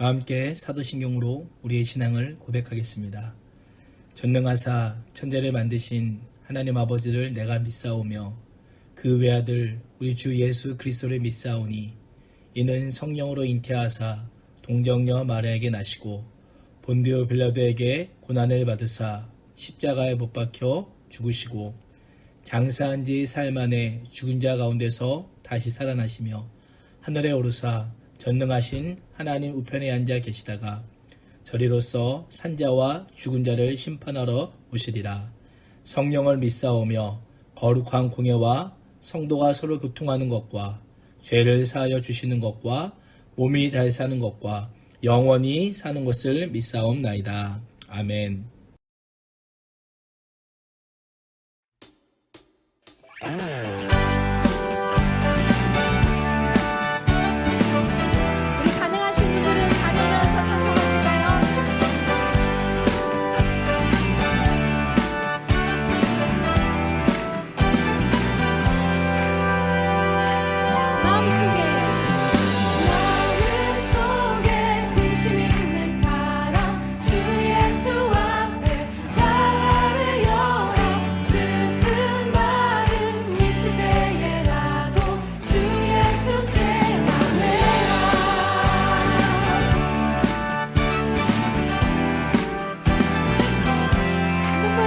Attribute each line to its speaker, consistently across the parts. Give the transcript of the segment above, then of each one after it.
Speaker 1: 다 함께 사도신경으로 우리의 신앙을 고백하겠습니다. 전능하사 천재를 만드신 하나님 아버지를 내가 믿사오며 그 외아들 우리 주 예수 그리스도를 믿사오니 이는 성령으로 잉태하사 동정녀 마리아에게 나시고 본디오 빌라도에게 고난을 받으사 십자가에 못 박혀 죽으시고 장사한 지 사흘 만에 죽은 자 가운데서 다시 살아나시며 하늘에 오르사 전능하신 하나님 우편에 앉아 계시다가 저리로서 산자와 죽은 자를 심판하러 오시리라. 성령을 믿사오며 거룩한 공예와 성도가 서로 교통하는 것과 죄를 사하여 주시는 것과 몸이 잘 사는 것과 영원히 사는 것을 믿사옵나이다. 아멘.
Speaker 2: 우리 가능하신 분들은 자리에 일어나서 찬송하실까요? 마음속에 근심 있는 사람 주 예수 앞에 나를 열어 슬픈 마음 있을 때에라도 주 예수께 나매라 눈물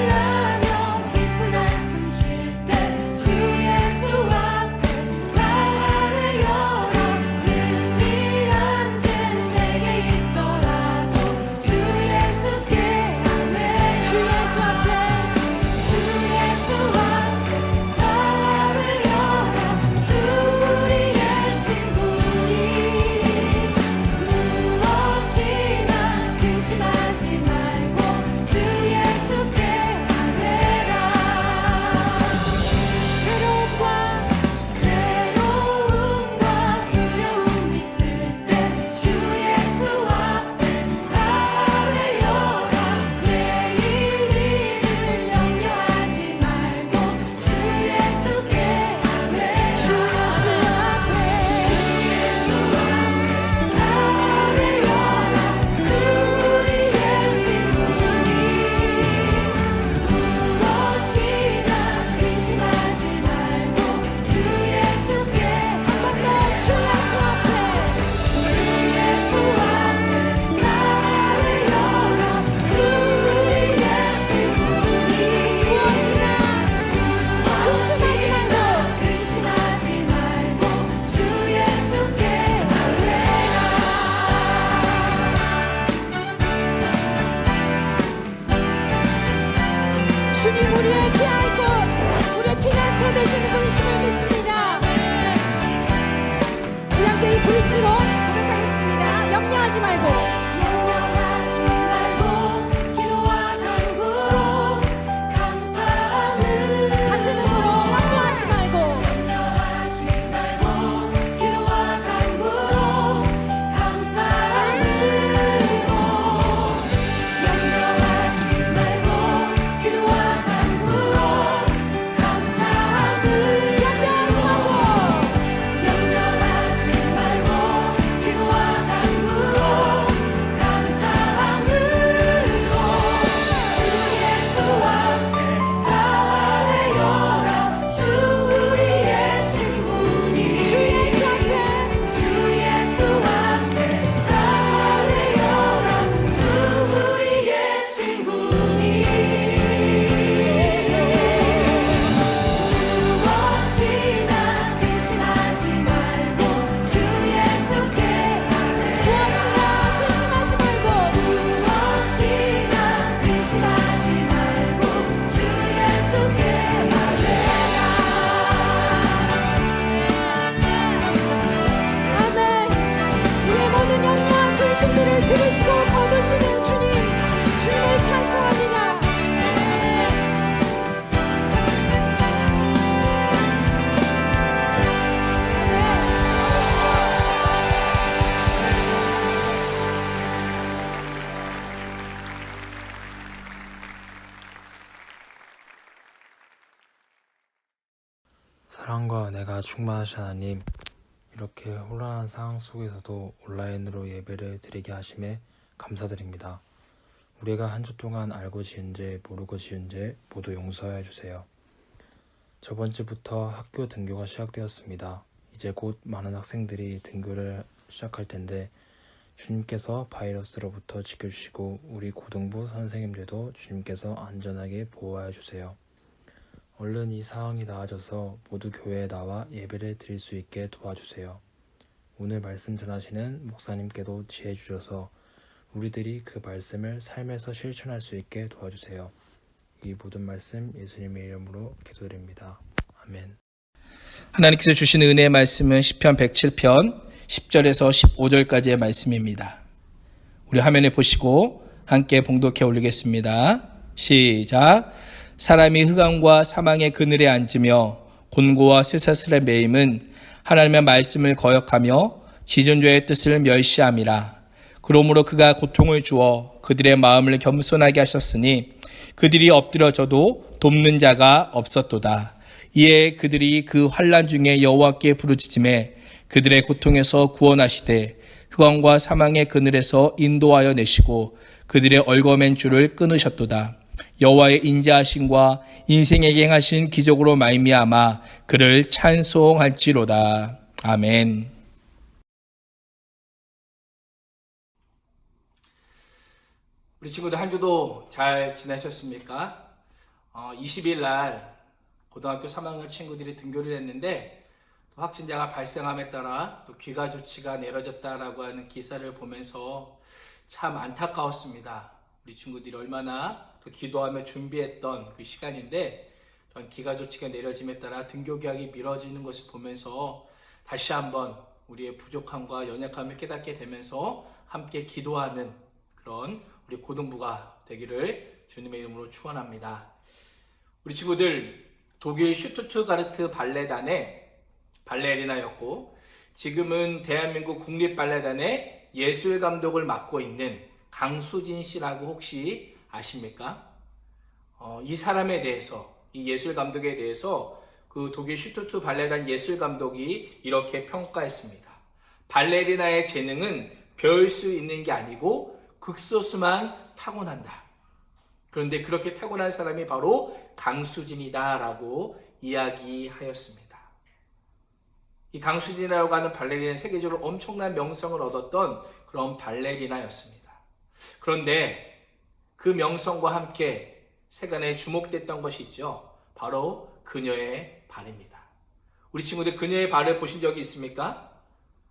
Speaker 2: 나며 깊은 한숨 쉴 때 주 예수 앞에 나를 열어 은밀한 죄 내게 있더라도 주 예수께 나매 주 예수 앞에 나를 열어 주 우리의 친구니 무엇이나 근심하지 말고 주 예수께 아뢰라 괴로움과 두려움 있을 때 주 예수 앞에 나를 열어 내일 일을 염려하지 말고 주 예수께 아뢰라 주 예수 앞에 나를 열어 주 우리의 친구니 무엇이나 근심하지 말고 주 예수께 한 번 더 주 예수 앞에 나를 열어 주 우리의 친구니 무엇이나 근심하지 말고 주 예수께 아뢰라 주님 우리의 피할 곳 우리의 피난처 되시는 분이심을 믿습니다. 우리 함께 이 브릿지로 고백하겠습니다. 염려하지 말고 기도와 간구로 감사함을 같은 음으로 염려하지 말고 기도와 간구로 감사함으로 염려하지 말고 기도와 간구로 감사함을 염려하지 말고 기도와 간구로
Speaker 3: 사랑과 은혜가 충만하신 하나님, 이렇게 혼란한 상황 속에서도 온라인으로 예배를 드리게 하심에 감사드립니다. 우리가 한 주 동안 알고 지은 죄, 모르고 지은 죄 모두 용서하여 주세요. 저번 주부터 학교 등교가 시작되었습니다. 이제 곧 많은 학생들이 등교를 시작할 텐데 주님께서 바이러스로부터 지켜주시고 우리 고등부 선생님들도 주님께서 안전하게 보호하여 주세요. 얼른 이 상황이 나아져서 모두 교회에 나와 예배를 드릴 수 있게 도와주세요. 오늘 말씀 전하시는 목사님께도 지혜 주셔서 우리들이 그 말씀을 삶에서 실천할 수 있게 도와주세요. 이 모든 말씀 예수님의 이름으로 기도드립니다. 아멘.
Speaker 1: 하나님께서 주신 은혜의 말씀은 시편 107편 10절에서 15절까지의 말씀입니다. 우리 화면에 보시고 함께 봉독해 올리겠습니다. 시작. 사람이 흑암과 사망의 그늘에 앉으며 곤고와 쇠사슬에 매임은 하나님의 말씀을 거역하며 지존자의 뜻을 멸시함이라. 그러므로 그가 고통을 주어 그들의 마음을 겸손하게 하셨으니 그들이 엎드려져도 돕는 자가 없었도다. 이에 그들이 그 환난 중에 여호와께 부르짖음에 그들의 고통에서 구원하시되 흑암과 사망의 그늘에서 인도하여 내시고 그들의 얽어맨 줄을 끊으셨도다. 여호와의 인자하심과 인생에게 행하신 기적으로 말미암아 그를 찬송할지로다. 아멘. 우리 친구들 한 주도 잘 지내셨습니까? 20일 날 고등학교 3학년 친구들이 등교를 했는데 확진자가 발생함에 따라 또 귀가 조치가 내려졌다라고 하는 기사를 보면서 참 안타까웠습니다. 우리 친구들이 얼마나 또 기도하며 준비했던 그 시간인데 그런 기가 조치가 내려짐에 따라 등교 기약이 미뤄지는 것을 보면서 다시 한번 우리의 부족함과 연약함을 깨닫게 되면서 함께 기도하는 그런 우리 고등부가 되기를 주님의 이름으로 축원합니다. 우리 친구들 독일 슈투트가르트 발레단의 발레리나였고 지금은 대한민국 국립발레단의 예술 감독을 맡고 있는 강수진 씨라고 혹시 아십니까? 이 사람에 대해서, 이 예술 감독에 대해서 그 독일 슈투트 발레단 예술 감독이 이렇게 평가했습니다. 발레리나의 재능은 배울 수 있는 게 아니고 극소수만 타고난다. 그런데 그렇게 타고난 사람이 바로 강수진이다라고 이야기하였습니다. 이 강수진이라고 하는 발레리나는 세계적으로 엄청난 명성을 얻었던 그런 발레리나였습니다. 그런데 그 명성과 함께 세간에 주목됐던 것이 있죠. 바로 그녀의 발입니다. 우리 친구들 그녀의 발을 보신 적이 있습니까?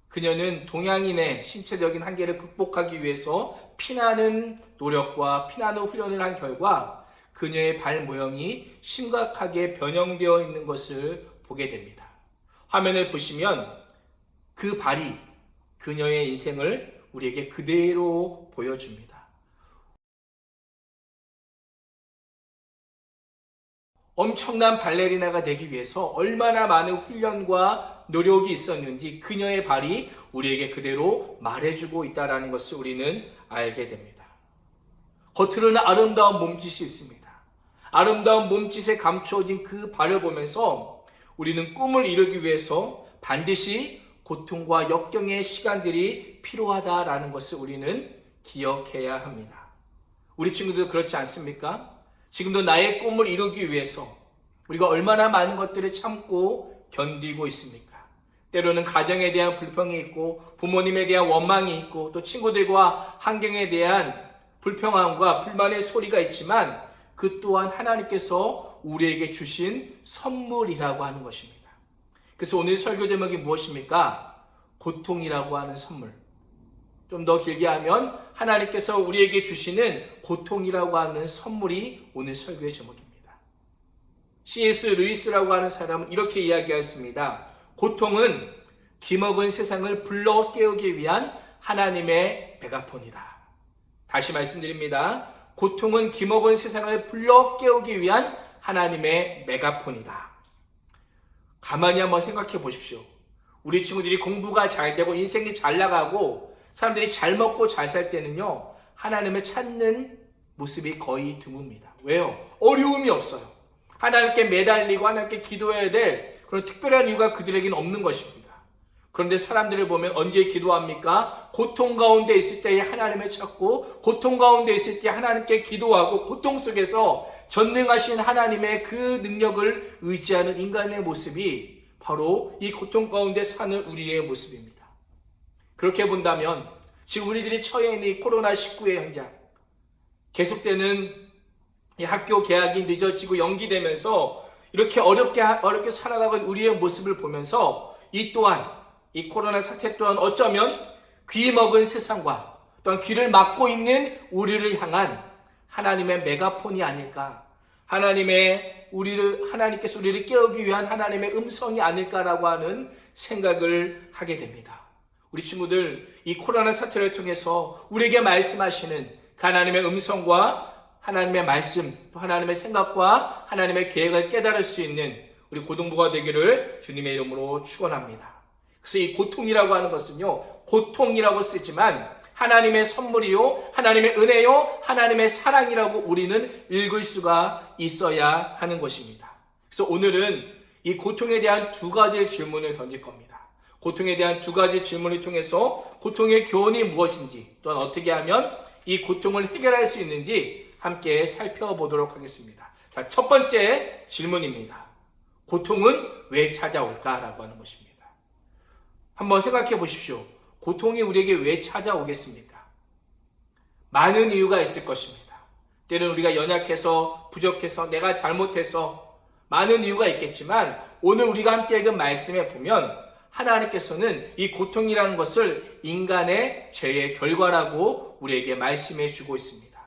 Speaker 1: 그녀는 동양인의 신체적인 한계를 극복하기 위해서 피나는 노력과 피나는 훈련을 한 결과 그녀의 발 모형이 심각하게 변형되어 있는 것을 보게 됩니다. 화면을 보시면 그 발이 그녀의 인생을 우리에게 그대로 보여줍니다. 엄청난 발레리나가 되기 위해서 얼마나 많은 훈련과 노력이 있었는지 그녀의 발이 우리에게 그대로 말해주고 있다는 것을 우리는 알게 됩니다. 겉으로는 아름다운 몸짓이 있습니다. 아름다운 몸짓에 감추어진 그 발을 보면서 우리는 꿈을 이루기 위해서 반드시 고통과 역경의 시간들이 필요하다라는 것을 우리는 기억해야 합니다. 우리 친구들 그렇지 않습니까? 지금도 나의 꿈을 이루기 위해서 우리가 얼마나 많은 것들을 참고 견디고 있습니까? 때로는 가정에 대한 불평이 있고 부모님에 대한 원망이 있고 또 친구들과 환경에 대한 불평함과 불만의 소리가 있지만 그 또한 하나님께서 우리에게 주신 선물이라고 하는 것입니다. 그래서 오늘 설교 제목이 무엇입니까? 고통이라고 하는 선물. 좀 더 길게 하면 하나님께서 우리에게 주시는 고통이라고 하는 선물이 오늘 설교의 제목입니다. C.S. 루이스라고 하는 사람은 이렇게 이야기했습니다. 고통은 기먹은 세상을 불러 깨우기 위한 하나님의 메가폰이다. 다시 말씀드립니다. 고통은 기먹은 세상을 불러 깨우기 위한 하나님의 메가폰이다. 가만히 한번 생각해 보십시오. 우리 친구들이 공부가 잘 되고 인생이 잘 나가고 사람들이 잘 먹고 잘 살 때는요, 하나님을 찾는 모습이 거의 드뭅니다. 왜요? 어려움이 없어요. 하나님께 매달리고 하나님께 기도해야 될 그런 특별한 이유가 그들에게는 없는 것입니다. 그런데 사람들을 보면 언제 기도합니까? 고통 가운데 있을 때에 하나님을 찾고 고통 가운데 있을 때 하나님께 기도하고 고통 속에서 전능하신 하나님의 그 능력을 의지하는 인간의 모습이 바로 이 고통 가운데 사는 우리의 모습입니다. 그렇게 본다면 지금 우리들이 처해 있는 이 코로나19의 현장, 계속되는 이 학교 개학이 늦어지고 연기되면서 이렇게 어렵게 살아가는 우리의 모습을 보면서 이 또한 이 코로나 사태 또한 어쩌면 귀 먹은 세상과 또한 귀를 막고 있는 우리를 향한 하나님의 메가폰이 아닐까, 하나님께서 우리를 깨우기 위한 하나님의 음성이 아닐까라고 하는 생각을 하게 됩니다. 우리 친구들, 이 코로나 사태를 통해서 우리에게 말씀하시는 그 하나님의 음성과 하나님의 말씀, 또 하나님의 생각과 하나님의 계획을 깨달을 수 있는 우리 고등부가 되기를 주님의 이름으로 축원합니다. 그래서 이 고통이라고 하는 것은요, 고통이라고 쓰지만 하나님의 선물이요, 하나님의 은혜요, 하나님의 사랑이라고 우리는 읽을 수가 있어야 하는 것입니다. 그래서 오늘은 이 고통에 대한 두 가지의 질문을 던질 겁니다. 고통에 대한 두 가지 질문을 통해서 고통의 교훈이 무엇인지, 또한 어떻게 하면 이 고통을 해결할 수 있는지 함께 살펴보도록 하겠습니다. 자, 첫 번째 질문입니다. 고통은 왜 찾아올까라고 하는 것입니다. 한번 생각해 보십시오. 고통이 우리에게 왜 찾아오겠습니까? 많은 이유가 있을 것입니다. 때로는 우리가 연약해서, 부족해서, 내가 잘못해서 많은 이유가 있겠지만 오늘 우리가 함께 읽은 말씀에 보면 하나님께서는 이 고통이라는 것을 인간의 죄의 결과라고 우리에게 말씀해 주고 있습니다.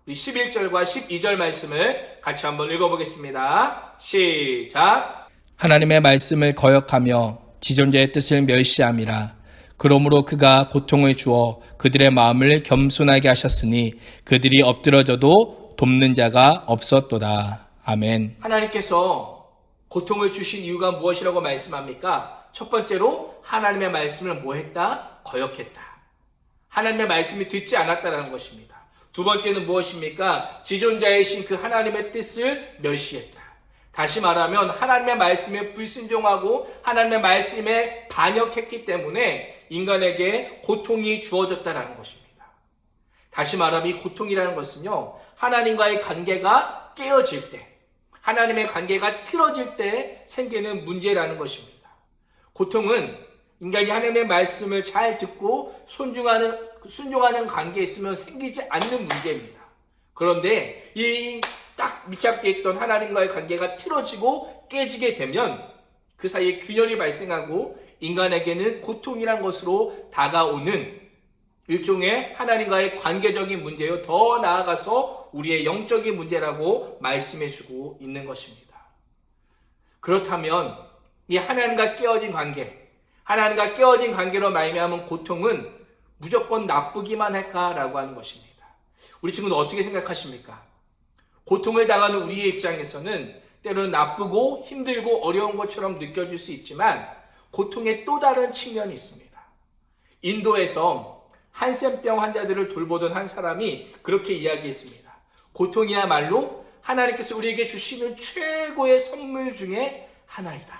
Speaker 1: 우리 11절과 12절 말씀을 같이 한번 읽어보겠습니다. 시작. 하나님의 말씀을 거역하며 지존자의 뜻을 멸시함이라. 그러므로 그가 고통을 주어 그들의 마음을 겸손하게 하셨으니 그들이 엎드러져도 돕는 자가 없었도다. 아멘. 하나님께서 고통을 주신 이유가 무엇이라고 말씀합니까? 첫 번째로 하나님의 말씀을 뭐 했다? 거역했다. 하나님의 말씀이 듣지 않았다는 것입니다. 두 번째는 무엇입니까? 지존자이신 그 하나님의 뜻을 멸시했다. 다시 말하면 하나님의 말씀에 불순종하고 하나님의 말씀에 반역했기 때문에 인간에게 고통이 주어졌다는 것입니다. 다시 말하면 이 고통이라는 것은요, 하나님과의 관계가 깨어질 때, 하나님의 관계가 틀어질 때 생기는 문제라는 것입니다. 고통은 인간이 하나님의 말씀을 잘 듣고 순종하는 관계에 있으면 생기지 않는 문제입니다. 그런데 이 딱 밀착되어 있던 하나님과의 관계가 틀어지고 깨지게 되면 그 사이에 균열이 발생하고 인간에게는 고통이란 것으로 다가오는 일종의 하나님과의 관계적인 문제요, 더 나아가서 우리의 영적인 문제라고 말씀해주고 있는 것입니다. 그렇다면 이 하나님과 깨어진 관계로 말미암은 고통은 무조건 나쁘기만 할까라고 하는 것입니다. 우리 친구는 어떻게 생각하십니까? 고통을 당하는 우리의 입장에서는 때로는 나쁘고 힘들고 어려운 것처럼 느껴질 수 있지만 고통의 또 다른 측면이 있습니다. 인도에서 한센병 환자들을 돌보던 한 사람이 그렇게 이야기했습니다. 고통이야말로 하나님께서 우리에게 주시는 최고의 선물 중에 하나이다.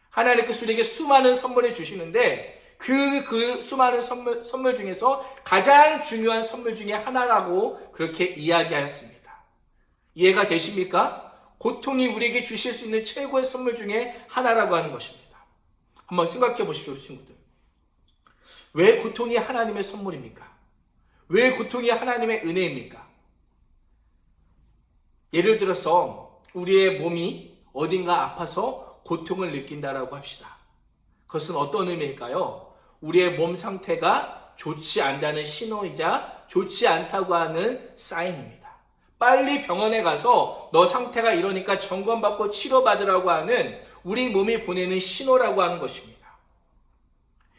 Speaker 1: 하나님께서 우리에게 수많은 선물을 주시는데 그 수많은 선물 중에서 가장 중요한 선물 중에 하나라고 그렇게 이야기하였습니다. 이해가 되십니까? 고통이 우리에게 주실 수 있는 최고의 선물 중에 하나라고 하는 것입니다. 한번 생각해 보십시오, 친구들. 왜 고통이 하나님의 선물입니까? 왜 고통이 하나님의 은혜입니까? 예를 들어서 우리의 몸이 어딘가 아파서 고통을 느낀다라고 합시다. 그것은 어떤 의미일까요? 우리의 몸 상태가 좋지 않다는 신호이자 좋지 않다고 하는 사인입니다. 빨리 병원에 가서 너 상태가 이러니까 점검받고 치료받으라고 하는 우리 몸이 보내는 신호라고 하는 것입니다.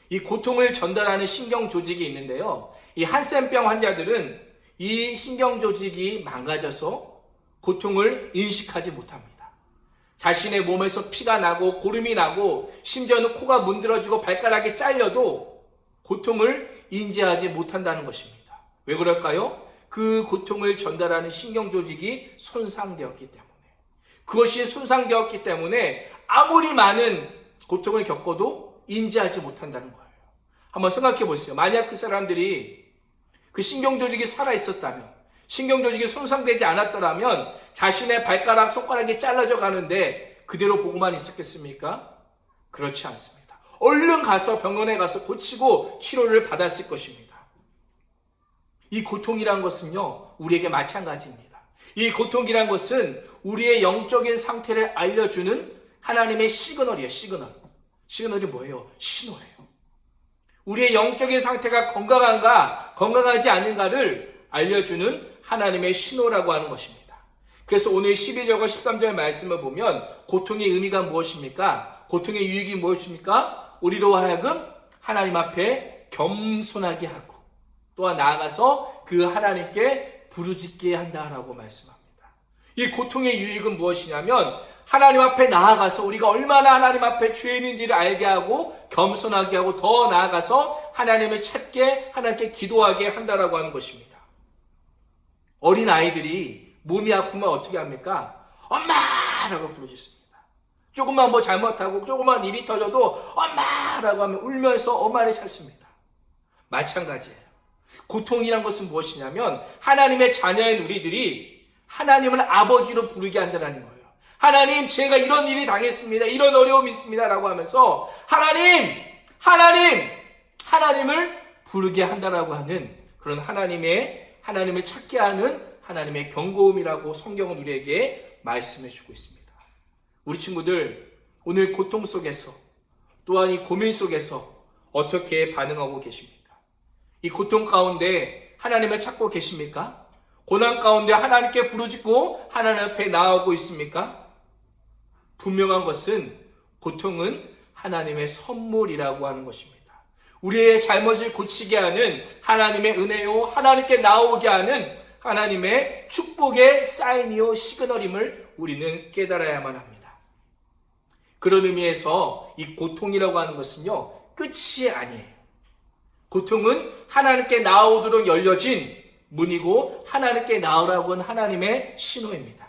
Speaker 1: 이 고통을 전달하는 신경조직이 있는데요. 이 한센병 환자들은 이 신경조직이 망가져서 고통을 인식하지 못합니다. 자신의 몸에서 피가 나고 고름이 나고 심지어는 코가 문드러지고 발가락이 잘려도 고통을 인지하지 못한다는 것입니다. 왜 그럴까요? 그 고통을 전달하는 신경조직이 손상되었기 때문에, 그것이 손상되었기 때문에 아무리 많은 고통을 겪어도 인지하지 못한다는 거예요. 한번 생각해 보세요. 만약 그 사람들이 그 신경조직이 살아있었다면, 신경조직이 손상되지 않았더라면 자신의 발가락, 손가락이 잘라져 가는데 그대로 보고만 있었겠습니까? 그렇지 않습니다. 얼른 가서 병원에 가서 고치고 치료를 받았을 것입니다. 이 고통이란 것은요, 우리에게 마찬가지입니다. 이 고통이란 것은 우리의 영적인 상태를 알려주는 하나님의 시그널이에요. 시그널이 뭐예요? 신호예요. 우리의 영적인 상태가 건강한가, 건강하지 않은가를 알려주는 하나님의 신호라고 하는 것입니다. 그래서 오늘 12절과 13절 말씀을 보면 고통의 의미가 무엇입니까? 고통의 유익이 무엇입니까? 우리로 하여금 하나님 앞에 겸손하게 하고 또한 나아가서 그 하나님께 부르짖게 한다라고 말씀합니다. 이 고통의 유익은 무엇이냐면 하나님 앞에 나아가서 우리가 얼마나 하나님 앞에 죄인인지를 알게 하고 겸손하게 하고 더 나아가서 하나님을 찾게, 하나님께 기도하게 한다라고 하는 것입니다. 어린 아이들이 몸이 아프면 어떻게 합니까? 엄마라고 부르짖습니다. 조금만 뭐 잘못하고 조금만 일이 터져도 엄마라고 하면 울면서 엄마를 찾습니다. 마찬가지예요. 고통이란 것은 무엇이냐면 하나님의 자녀인 우리들이 하나님을 아버지로 부르게 한다는 거예요. 하나님, 제가 이런 일이 당했습니다. 이런 어려움이 있습니다. 라고 하면서 하나님을 부르게 한다라고 하는 그런 하나님을 찾게 하는 하나님의 경고음이라고 성경은 우리에게 말씀해 주고 있습니다. 우리 친구들, 오늘 고통 속에서 또한 이 고민 속에서 어떻게 반응하고 계십니까? 이 고통 가운데 하나님을 찾고 계십니까? 고난 가운데 하나님께 부르짖고 하나님 앞에 나아오고 있습니까? 분명한 것은 고통은 하나님의 선물이라고 하는 것입니다. 우리의 잘못을 고치게 하는 하나님의 은혜요, 하나님께 나오게 하는 하나님의 축복의 사인이요, 시그널임을 우리는 깨달아야만 합니다. 그런 의미에서 이 고통이라고 하는 것은요, 끝이 아니에요. 고통은 하나님께 나오도록 열려진 문이고 하나님께 나오라고 하는 하나님의 신호입니다.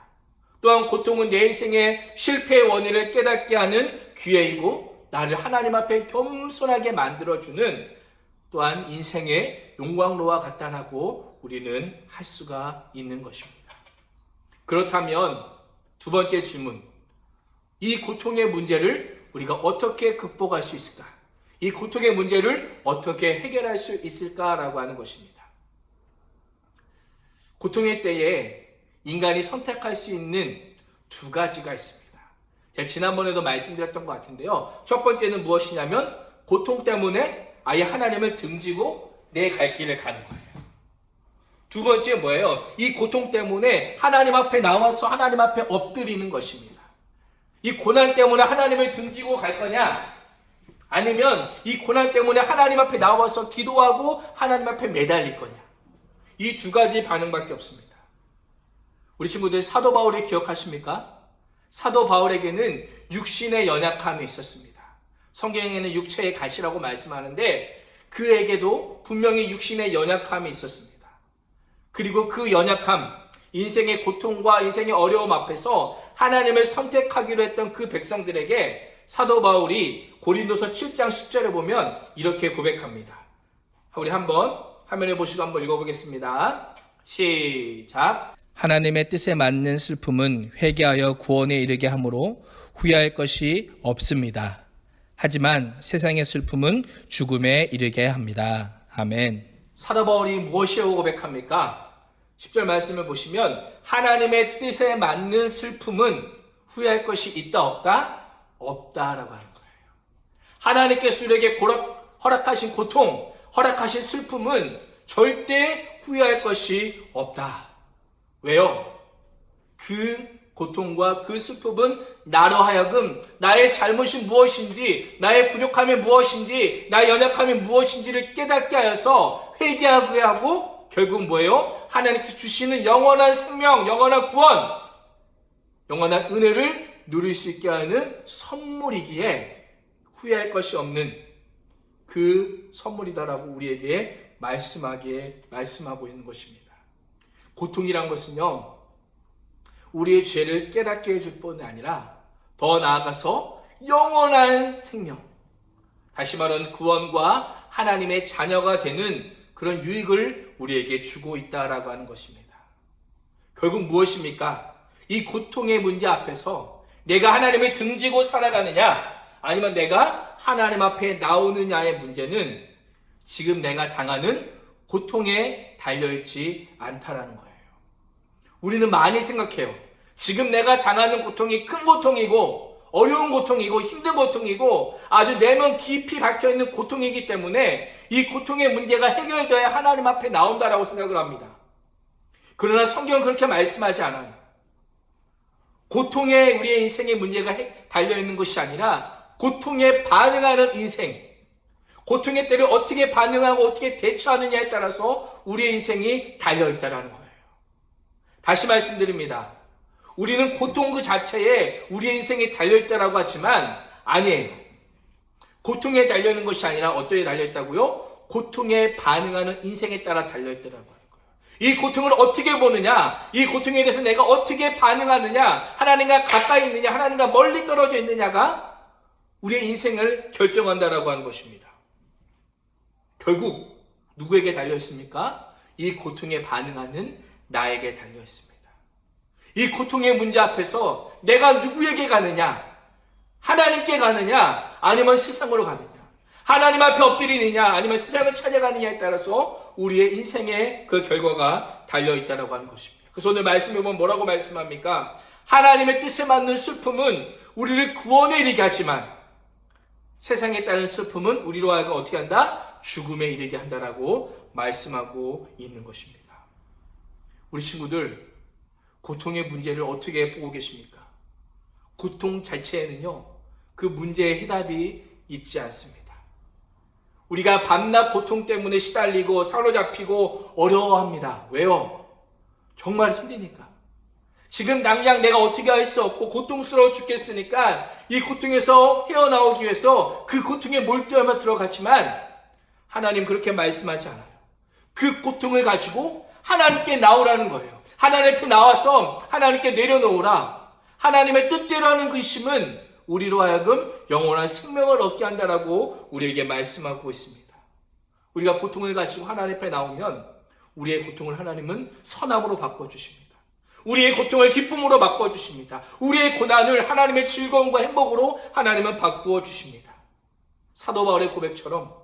Speaker 1: 또한 고통은 내 인생의 실패의 원인을 깨닫게 하는 기회이고 나를 하나님 앞에 겸손하게 만들어주는 또한 인생의 용광로와 같다라고 우리는 할 수가 있는 것입니다. 그렇다면 두 번째 질문, 이 고통의 문제를 우리가 어떻게 극복할 수 있을까? 이 고통의 문제를 어떻게 해결할 수 있을까라고 하는 것입니다. 고통의 때에 인간이 선택할 수 있는 두 가지가 있습니다. 제가 지난번에도 말씀드렸던 것 같은데요. 첫 번째는 무엇이냐면 고통 때문에 아예 하나님을 등지고 내 갈 길을 가는 거예요. 두 번째 뭐예요? 이 고통 때문에 하나님 앞에 나와서 하나님 앞에 엎드리는 것입니다. 이 고난 때문에 하나님을 등지고 갈 거냐? 아니면 이 고난 때문에 하나님 앞에 나와서 기도하고 하나님 앞에 매달릴 거냐? 이 두 가지 반응밖에 없습니다. 우리 친구들 사도 바울을 기억하십니까? 사도 바울에게는 육신의 연약함이 있었습니다. 성경에는 육체의 가시라고 말씀하는데 그에게도 분명히 육신의 연약함이 있었습니다. 그리고 그 연약함, 인생의 고통과 인생의 어려움 앞에서 하나님을 선택하기로 했던 그 백성들에게 사도 바울이 고린도서 7장 10절에 보면 이렇게 고백합니다. 우리 한번 화면에 보시고 한번 읽어보겠습니다. 시작. 하나님의 뜻에 맞는 슬픔은 회개하여 구원에 이르게 하므로 후회할 것이 없습니다. 하지만 세상의 슬픔은 죽음에 이르게 합니다. 아멘. 사도 바울이 무엇이라고 고백합니까? 10절 말씀을 보시면 하나님의 뜻에 맞는 슬픔은 후회할 것이 있다 없다? 없다라고 하는 거예요. 하나님께서 우리에게 허락하신 고통, 허락하신 슬픔은 절대 후회할 것이 없다. 왜요? 그 고통과 그 슬픔은 나로 하여금 나의 잘못이 무엇인지, 나의 부족함이 무엇인지, 나의 연약함이 무엇인지를 깨닫게 하여서 회개하게 하고 결국 뭐예요? 하나님께서 주시는 영원한 생명, 영원한 구원, 영원한 은혜를 누릴 수 있게 하는 선물이기에 후회할 것이 없는 그 선물이다라고 우리에게 말씀하고 있는 것입니다. 고통이란 것은요, 우리의 죄를 깨닫게 해줄 뿐이 아니라 더 나아가서 영원한 생명, 다시 말하는 구원과 하나님의 자녀가 되는 그런 유익을 우리에게 주고 있다라고 하는 것입니다. 결국 무엇입니까? 이 고통의 문제 앞에서 내가 하나님을 등지고 살아가느냐 아니면 내가 하나님 앞에 나오느냐의 문제는 지금 내가 당하는 고통에 달려있지 않다라는 거예요. 우리는 많이 생각해요. 지금 내가 당하는 고통이 큰 고통이고 어려운 고통이고 힘든 고통이고 아주 내면 깊이 박혀있는 고통이기 때문에 이 고통의 문제가 해결되어야 하나님 앞에 나온다라고 생각을 합니다. 그러나 성경은 그렇게 말씀하지 않아요. 고통에 우리의 인생의 문제가 달려있는 것이 아니라 고통에 반응하는 인생, 고통의 때를 어떻게 반응하고 어떻게 대처하느냐에 따라서 우리의 인생이 달려있다는 거예요. 다시 말씀드립니다. 우리는 고통 그 자체에 우리의 인생이 달려있다라고 하지만 아니에요. 고통에 달려있는 것이 아니라 어디에 달려있다고요? 고통에 반응하는 인생에 따라 달려있다라고 하는 거예요. 이 고통을 어떻게 보느냐, 이 고통에 대해서 내가 어떻게 반응하느냐, 하나님과 가까이 있느냐, 하나님과 멀리 떨어져 있느냐가 우리의 인생을 결정한다라고 하는 것입니다. 결국 누구에게 달려있습니까? 이 고통에 반응하는 나에게 달려있습니다. 이 고통의 문제 앞에서 내가 누구에게 가느냐, 하나님께 가느냐 아니면 세상으로 가느냐, 하나님 앞에 엎드리느냐 아니면 세상을 찾아가느냐에 따라서 우리의 인생의 그 결과가 달려있다고 하는 것입니다. 그래서 오늘 말씀해 보면 뭐라고 말씀합니까? 하나님의 뜻에 맞는 슬픔은 우리를 구원에 이르게 하지만 세상에 따른 슬픔은 우리로 하여금 어떻게 한다? 죽음에 이르게 한다라고 말씀하고 있는 것입니다. 우리 친구들, 고통의 문제를 어떻게 보고 계십니까? 고통 자체에는요, 그 문제의 해답이 있지 않습니다. 우리가 밤낮 고통 때문에 시달리고 사로잡히고 어려워합니다. 왜요? 정말 힘드니까. 지금 당장 내가 어떻게 할 수 없고 고통스러워 죽겠으니까 이 고통에서 헤어나오기 위해서 그 고통에 몰두하며 들어갔지만 하나님 그렇게 말씀하지 않아요. 그 고통을 가지고 하나님께 나오라는 거예요. 하나님 앞에 나와서 하나님께 내려놓으라. 하나님의 뜻대로 하는 그 심은 우리로 하여금 영원한 생명을 얻게 한다라고 우리에게 말씀하고 있습니다. 우리가 고통을 가지고 하나님 앞에 나오면 우리의 고통을 하나님은 선함으로 바꿔주십니다. 우리의 고통을 기쁨으로 바꿔주십니다. 우리의 고난을 하나님의 즐거움과 행복으로 하나님은 바꾸어 주십니다. 사도 바울의 고백처럼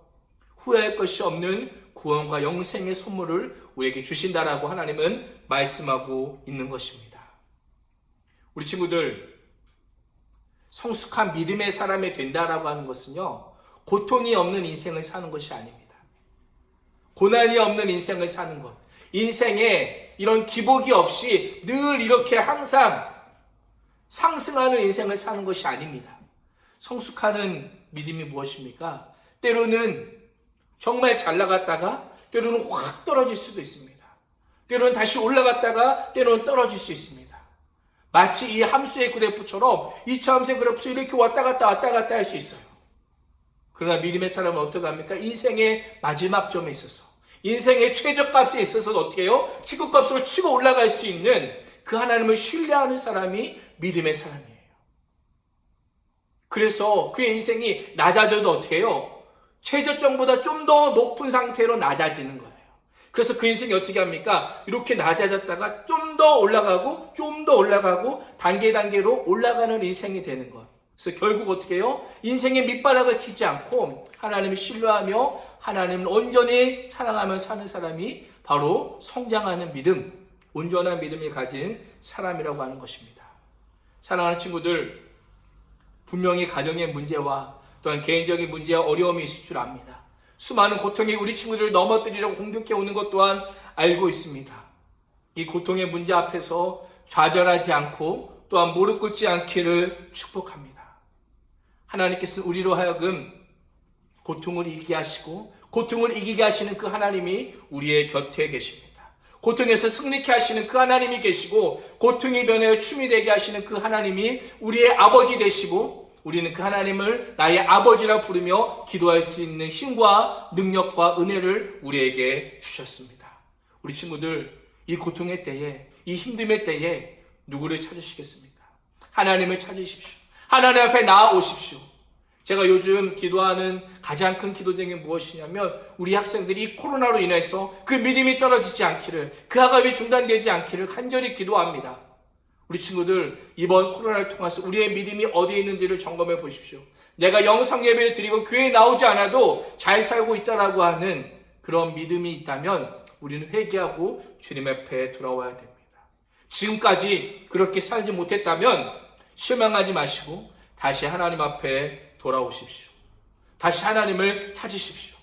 Speaker 1: 후회할 것이 없는 구원과 영생의 선물을 우리에게 주신다라고 하나님은 말씀하고 있는 것입니다. 우리 친구들, 성숙한 믿음의 사람이 된다라고 하는 것은요, 고통이 없는 인생을 사는 것이 아닙니다. 고난이 없는 인생을 사는 것, 인생에 이런 기복이 없이 늘 이렇게 항상 상승하는 인생을 사는 것이 아닙니다. 성숙하는 믿음이 무엇입니까? 때로는 정말 잘 나갔다가 때로는 확 떨어질 수도 있습니다. 때로는 다시 올라갔다가 때로는 떨어질 수 있습니다. 마치 이 함수의 그래프처럼 2차 함수의 그래프처럼 이렇게 왔다 갔다 할 수 있어요. 그러나 믿음의 사람은 어떻게 합니까? 인생의 마지막 점에 있어서, 인생의 최저값에 있어서 어떻게 해요? 최고값으로 치고 올라갈 수 있는 그 하나님을 신뢰하는 사람이 믿음의 사람이에요. 그래서 그의 인생이 낮아져도 어떻게 해요? 최저점보다 좀 더 높은 상태로 낮아지는 거예요. 그래서 그 인생이 어떻게 합니까? 이렇게 낮아졌다가 좀 더 올라가고 좀 더 올라가고 단계로 올라가는 인생이 되는 것. 그래서 결국 어떻게 해요? 인생의 밑바닥을 치지 않고 하나님을 신뢰하며 하나님을 온전히 사랑하며 사는 사람이 바로 성장하는 믿음, 온전한 믿음을 가진 사람이라고 하는 것입니다. 사랑하는 친구들, 분명히 가정의 문제와 또한 개인적인 문제와 어려움이 있을 줄 압니다. 수많은 고통이 우리 친구들을 넘어뜨리려고 공격해 오는 것 또한 알고 있습니다. 이 고통의 문제 앞에서 좌절하지 않고 또한 무릎 꿇지 않기를 축복합니다. 하나님께서는 우리로 하여금 고통을 이기게 하시고 고통을 이기게 하시는 그 하나님이 우리의 곁에 계십니다. 고통에서 승리케 하시는 그 하나님이 계시고 고통이 변하여 춤이 되게 하시는 그 하나님이 우리의 아버지 되시고 우리는 그 하나님을 나의 아버지라 부르며 기도할 수 있는 힘과 능력과 은혜를 우리에게 주셨습니다. 우리 친구들, 이 고통의 때에, 이 힘듦의 때에 누구를 찾으시겠습니까? 하나님을 찾으십시오. 하나님 앞에 나아오십시오. 제가 요즘 기도하는 가장 큰 기도 제목이 무엇이냐면 우리 학생들이 코로나로 인해서 그 믿음이 떨어지지 않기를, 그 학업이 중단되지 않기를 간절히 기도합니다. 우리 친구들, 이번 코로나를 통해서 우리의 믿음이 어디에 있는지를 점검해 보십시오. 내가 영상 예배를 드리고 교회에 나오지 않아도 잘 살고 있다라고 하는 그런 믿음이 있다면 우리는 회개하고 주님 앞에 돌아와야 됩니다. 지금까지 그렇게 살지 못했다면 실망하지 마시고 다시 하나님 앞에 돌아오십시오. 다시 하나님을 찾으십시오.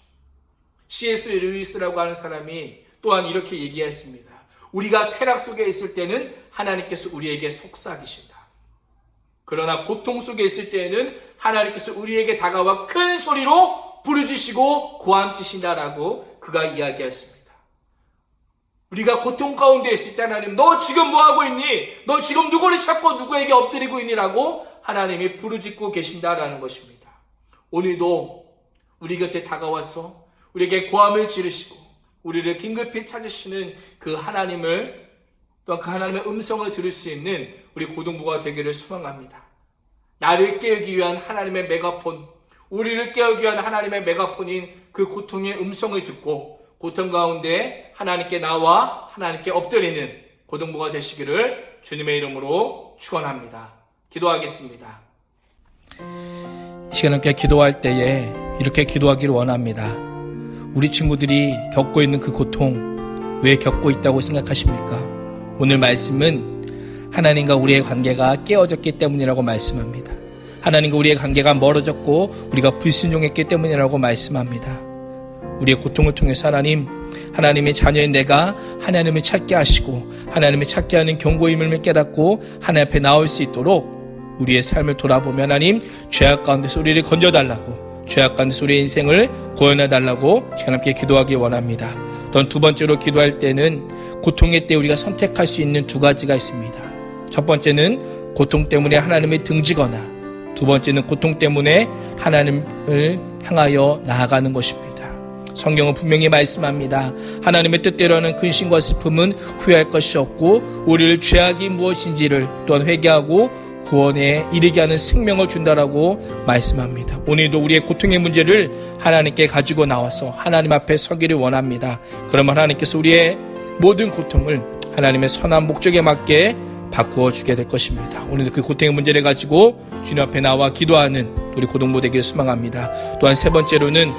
Speaker 1: C.S. 루이스라고 하는 사람이 또한 이렇게 얘기했습니다. 우리가 쾌락 속에 있을 때는 하나님께서 우리에게 속삭이신다. 그러나 고통 속에 있을 때에는 하나님께서 우리에게 다가와 큰 소리로 부르짖으시고 고함치신다라고 그가 이야기했습니다. 우리가 고통 가운데 있을 때 하나님, 너 지금 뭐하고 있니? 너 지금 누구를 찾고 누구에게 엎드리고 있니? 라고 하나님이 부르짖고 계신다라는 것입니다. 오늘도 우리 곁에 다가와서 우리에게 고함을 지르시고 우리를 긴급히 찾으시는 그 하나님을, 또한 그 하나님의 음성을 들을 수 있는 우리 고등부가 되기를 소망합니다. 나를 깨우기 위한 하나님의 메가폰, 우리를 깨우기 위한 하나님의 메가폰인 그 고통의 음성을 듣고 고통 가운데 하나님께 나와 하나님께 엎드리는 고등부가 되시기를 주님의 이름으로 축원합니다. 기도하겠습니다. 이 시간 함께 기도할 때에 이렇게 기도하기를 원합니다. 우리 친구들이 겪고 있는 그 고통, 왜 겪고 있다고 생각하십니까? 오늘 말씀은 하나님과 우리의 관계가 깨어졌기 때문이라고 말씀합니다. 하나님과 우리의 관계가 멀어졌고 우리가 불순종했기 때문이라고 말씀합니다. 우리의 고통을 통해서 하나님의 자녀인 내가 하나님을 찾게 하시고 하나님을 찾게 하는 경고임을 깨닫고 하나님 앞에 나올 수 있도록 우리의 삶을 돌아보며 하나님, 죄악 가운데서 우리를 건져달라고, 죄악 가운데서 우리의 인생을 구원해달라고 하나님께 기도하기 원합니다. 또한 두 번째로 기도할 때는 고통의 때 우리가 선택할 수 있는 두 가지가 있습니다. 첫 번째는 고통 때문에 하나님을 등지거나, 두 번째는 고통 때문에 하나님을 향하여 나아가는 것입니다. 성경은 분명히 말씀합니다. 하나님의 뜻대로 하는 근심과 슬픔은 후회할 것이 없고 우리를 죄악이 무엇인지를 또한 회개하고 구원에 이르게 하는 생명을 준다라고 말씀합니다. 오늘도 우리의 고통의 문제를 하나님께 가지고 나와서 하나님 앞에 서기를 원합니다. 그러면 하나님께서 우리의 모든 고통을 하나님의 선한 목적에 맞게 바꾸어 주게 될 것입니다. 오늘도 그 고통의 문제를 가지고 주님 앞에 나와 기도하는 우리 고등부 되기를 소망합니다. 또한 세 번째로는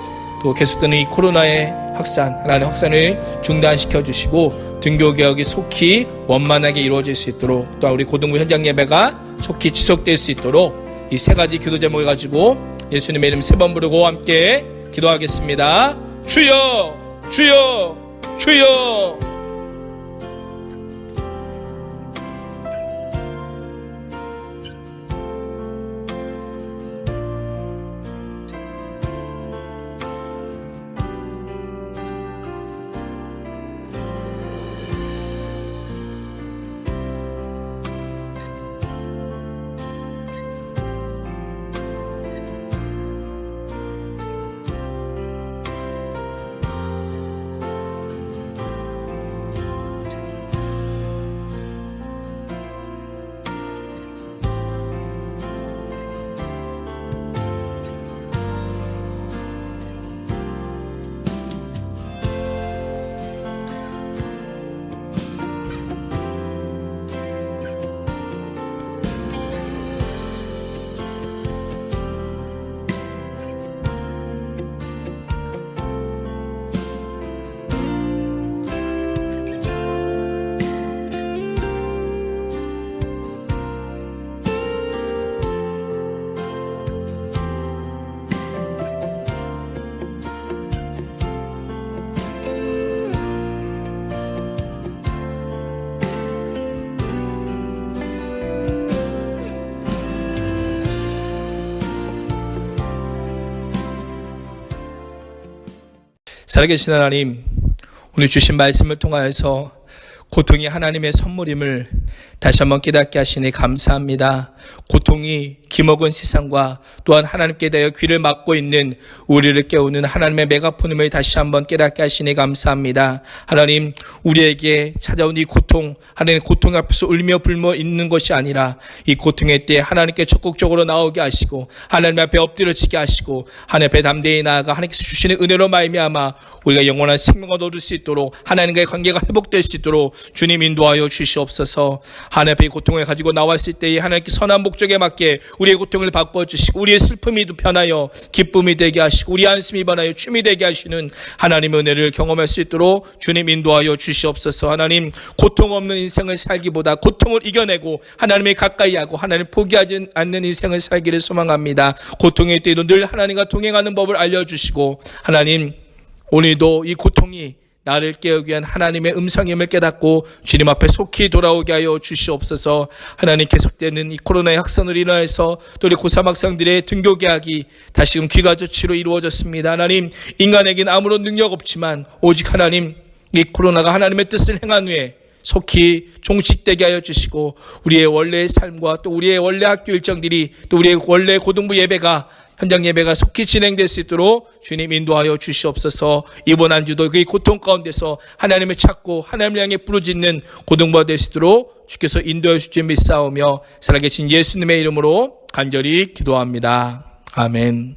Speaker 1: 또 계속되는 이 코로나의 확산, 하나님 확산을 중단시켜 주시고 등교개혁이 속히 원만하게 이루어질 수 있도록, 또 우리 고등부 현장 예배가 속히 지속될 수 있도록 이 세 가지 기도 제목을 가지고 예수님의 이름 세 번 부르고 함께 기도하겠습니다. 주여, 주여, 주여. 살아계신 하나님, 오늘 주신 말씀을 통하여서 고통이 하나님의 선물임을 다시 한번 깨닫게 하시니 감사합니다. 고통이 기먹은 세상과 또한 하나님께 대하여 귀를 막고 있는 우리를 깨우는 하나님의 메가폰임을 다시 한번 깨닫게 하시니 감사합니다. 하나님, 우리에게 찾아온 이 고통, 하나님 고통 앞에서 울며 불며 있는 것이 아니라 이 고통의 때에 하나님께 적극적으로 나오게 하시고 하나님 앞에 엎드려지게 하시고 하나님 앞에 담대히 나아가 하나님께서 주시는 은혜로 말미암아 우리가 영원한 생명을 얻을 수 있도록 하나님과의 관계가 회복될 수 있도록 주님 인도하여 주시옵소서. 하나님 앞에 이 고통을 가지고 나왔을 때에 하나님께 선한 목적에 맞게 우리의 고통을 바꿔주시고 우리의 슬픔이 변하여 기쁨이 되게 하시고 우리 안심이 변하여 춤이 되게 하시는 하나님의 은혜를 경험할 수 있도록 주님 인도하여 주시옵소서. 하나님, 고통 없는 인생을 살기보다 고통을 이겨내고 하나님의 가까이 하고 하나님 포기하지 않는 인생을 살기를 소망합니다. 고통의 때에도 늘 하나님과 동행하는 법을 알려주시고 하나님, 오늘도 이 고통이 나를 깨우기 위한 하나님의 음성임을 깨닫고 주님 앞에 속히 돌아오게 하여 주시옵소서. 하나님, 계속되는 이 코로나의 확산으로 인하여서 또 우리 고3 학생들의 등교 개학이 다시금 귀가 조치로 이루어졌습니다. 하나님, 인간에게는 아무런 능력 없지만 오직 하나님, 이 코로나가 하나님의 뜻을 행한 후에 속히 종식되게 하여 주시고 우리의 원래의 삶과 또 우리의 원래 학교 일정들이 또 우리의 원래 고등부 예배가 현장 예배가 속히 진행될 수 있도록 주님 인도하여 주시옵소서. 이번 한 주도 그 고통 가운데서 하나님을 찾고 하나님을 향해 부르짖는 고등부가 될 수 있도록 주께서 인도해 주실 줄 믿사오며 살아계신 예수님의 이름으로 간절히 기도합니다. 아멘.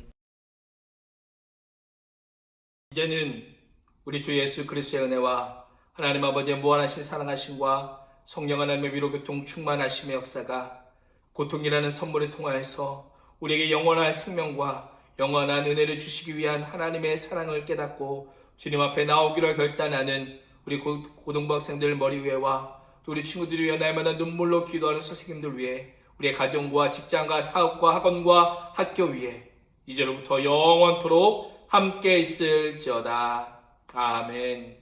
Speaker 1: 이제는 우리 주 예수 그리스도의 은혜와 하나님 아버지의 무한하신 사랑하심과 성령 하나님의 위로 교통 충만하심의 역사가 고통이라는 선물을 통하여서 우리에게 영원한 생명과 영원한 은혜를 주시기 위한 하나님의 사랑을 깨닫고 주님 앞에 나오기로 결단하는 우리 고등부 학생들 머리 위에와 또 우리 친구들이 위해 날마다 눈물로 기도하는 선생님들 위해 우리의 가정과 직장과 사업과 학원과 학교 위에 이제로부터 영원토록 함께 있을지어다. 아멘.